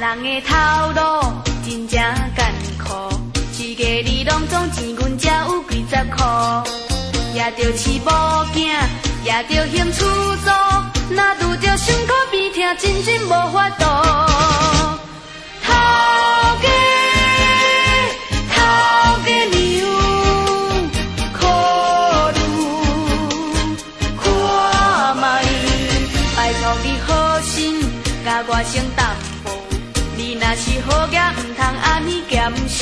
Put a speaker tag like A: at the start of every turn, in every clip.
A: 人的头路真正艰苦，一个你拢总钱，阮才有几十块。也着饲某囝，也着兴厝租，若拄着伤苦边疼，真真无法度。头家娘，苦路看卖，拜托你好心甲我先担保。你若是好囝，毋通安尼咸涩。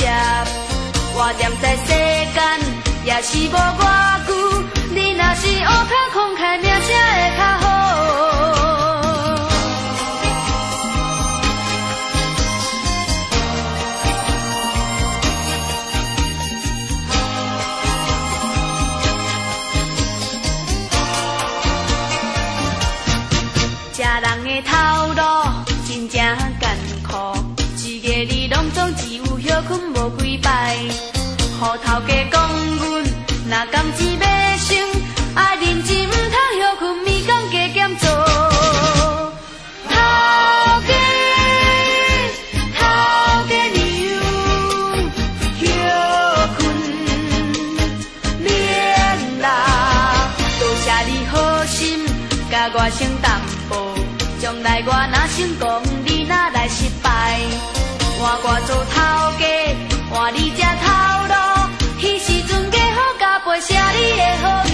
A: 我踮在世间。也是无偌久，你若是乌较慷慨，名声会较好。我先淡薄，将来我若成功，你若来失败。换我做头家，换你吃头路，迄时阵加好加倍，写你的好。